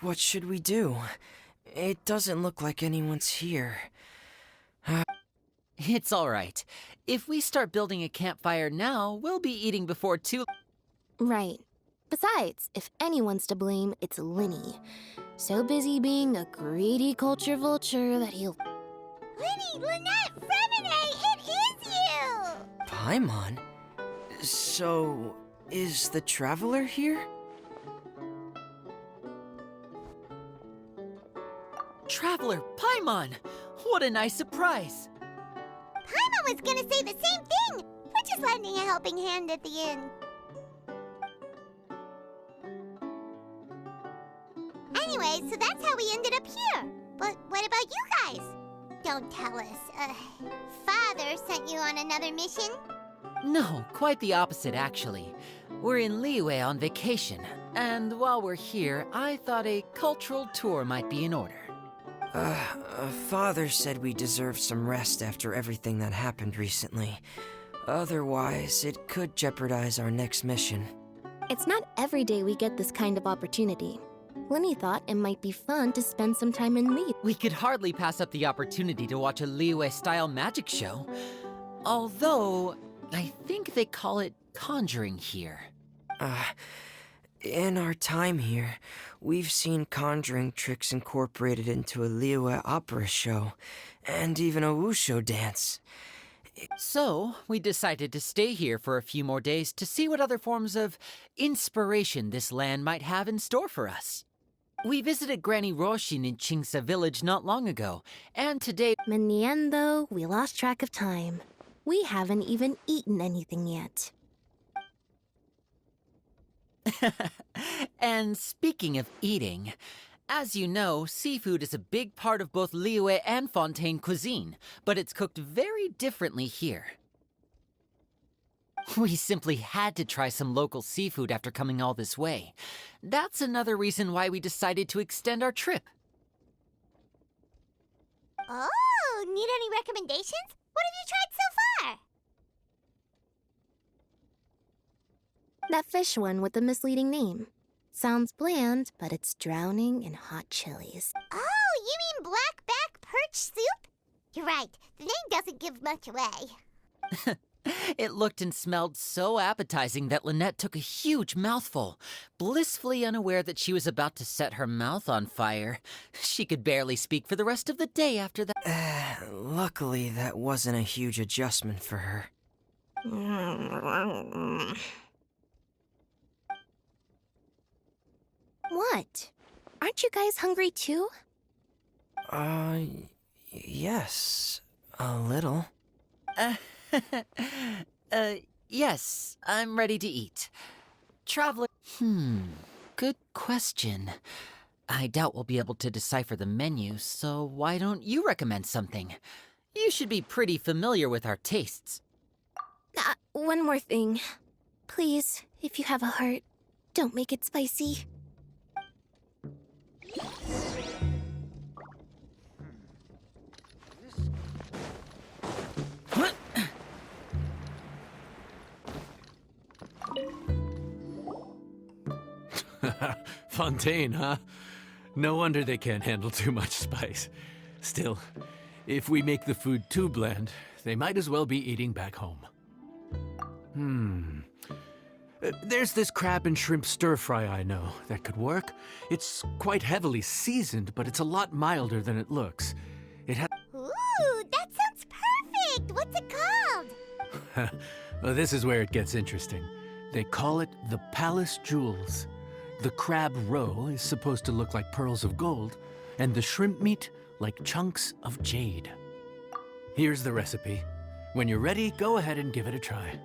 What should we do? It doesn't look like anyone's here. It's all right. If we start building a campfire now, we'll be eating before too. Right. Besides, if anyone's to blame, it's Linny. So busy being a greedy culture vulture that he'll... Linny, Lynette, Fremine, it is you! Paimon? So, is the Traveler here? Traveler Paimon! What a nice surprise! Paimon was gonna say the same thing! We're just lending a helping hand at the end. Anyway, so that's how we ended up here. But what about you guys? Don't tell us. Father sent you on another mission? No, quite the opposite, actually. We're in Liyue on vacation, and while we're here, I thought a cultural tour might be in order. Father said we deserve some rest after everything that happened recently. Otherwise, it could jeopardize our next mission. It's not every day we get this kind of opportunity. Linny thought it might be fun to spend some time in Lead. We could hardly pass up the opportunity to watch a Liyue-style magic show. Although, I think they call it conjuring here. In our time here, we've seen conjuring tricks incorporated into a Liyue opera show, and even a wushu dance. So, we decided to stay here for a few more days to see what other forms of inspiration this land might have in store for us. We visited Granny Roshin in Chingsa village not long ago, and today... In the end, though, we lost track of time. We haven't even eaten anything yet. And speaking of eating, as you know, seafood is a big part of both Liyue and Fontaine cuisine, but it's cooked very differently here. We simply had to try some local seafood after coming all this way. That's another reason why we decided to extend our trip. Oh, need any recommendations? What have you tried so far? That fish one with the misleading name. Sounds bland, but it's drowning in hot chilies. Oh, you mean blackback perch soup? You're right, the name doesn't give much away. It looked and smelled so appetizing that Lynette took a huge mouthful, blissfully unaware that she was about to set her mouth on fire. She could barely speak for the rest of the day after that. Luckily, that wasn't a huge adjustment for her. What? Aren't you guys hungry too? Yes, a little. Yes, I'm ready to eat. Traveler... good question. I doubt we'll be able to decipher the menu, so why don't you recommend something? You should be pretty familiar with our tastes. One more thing. Please, if you have a heart, don't make it spicy. Fontaine, huh? No wonder they can't handle too much spice. Still, if we make the food too bland, they might as well be eating back home. There's this crab and shrimp stir-fry I know that could work. It's quite heavily seasoned, but it's a lot milder than it looks. It has... Ooh, that sounds perfect! What's it called? Well, this is where it gets interesting. They call it the Palace Jewels. The crab roe is supposed to look like pearls of gold, and the shrimp meat like chunks of jade. Here's the recipe. When you're ready, go ahead and give it a try.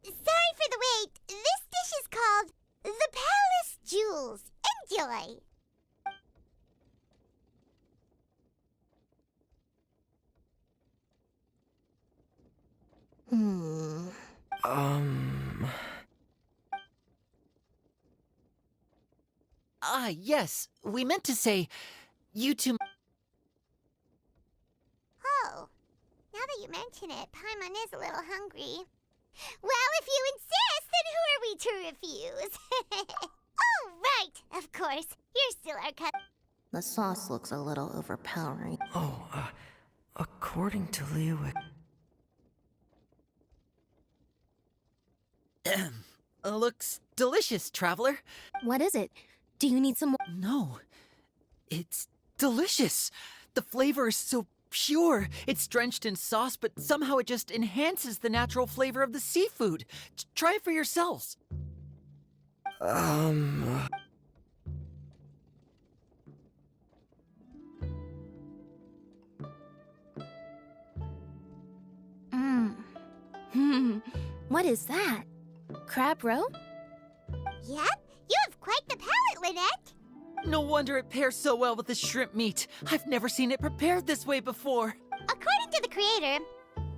Sorry for the wait. This dish is called the Palace Jewels. Enjoy. Hmm. Ah, yes. We meant to say, you two. Oh, now that you mention it, Paimon is a little hungry. Well, if you insist, then who are we to refuse? Oh, right, of course. You're still our cousin. The sauce looks a little overpowering. Oh, according to Leowick, Looks delicious, traveler. What is it? Do you need some more? No, it's delicious. The flavor is so pure. It's drenched in sauce, but somehow it just enhances the natural flavor of the seafood. Try it for yourselves. What is that? Crab roe? Yep, you have quite the palate, Lynette. No wonder it pairs so well with the shrimp meat. I've never seen it prepared this way before. According to the creator,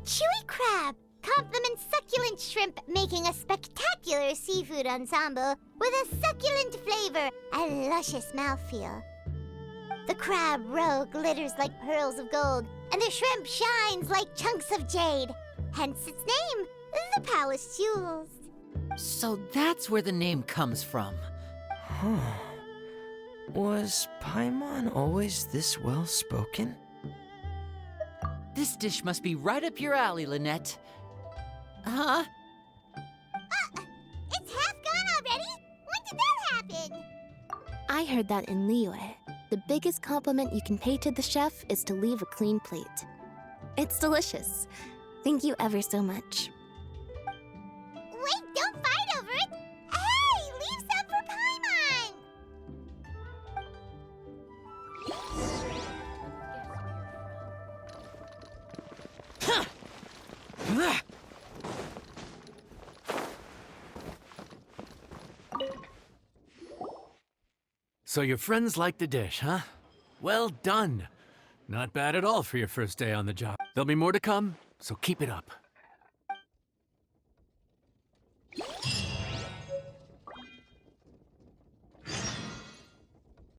chewy crab complements succulent shrimp, making a spectacular seafood ensemble with a succulent flavor and luscious mouthfeel. The crab roe glitters like pearls of gold, and the shrimp shines like chunks of jade. Hence its name, the Palace Jewels. So that's where the name comes from. huh. Was Paimon always this well-spoken? This dish must be right up your alley, Lynette. Huh? It's half gone already? When did that happen? I heard that in Liyue. The biggest compliment you can pay to the chef is to leave a clean plate. It's delicious. Thank you ever so much. Wait, don't fight over it! Hey, leave some for Paimon! So your friends like the dish, huh? Well done. Not bad at all for your first day on the job. There'll be more to come, so keep it up.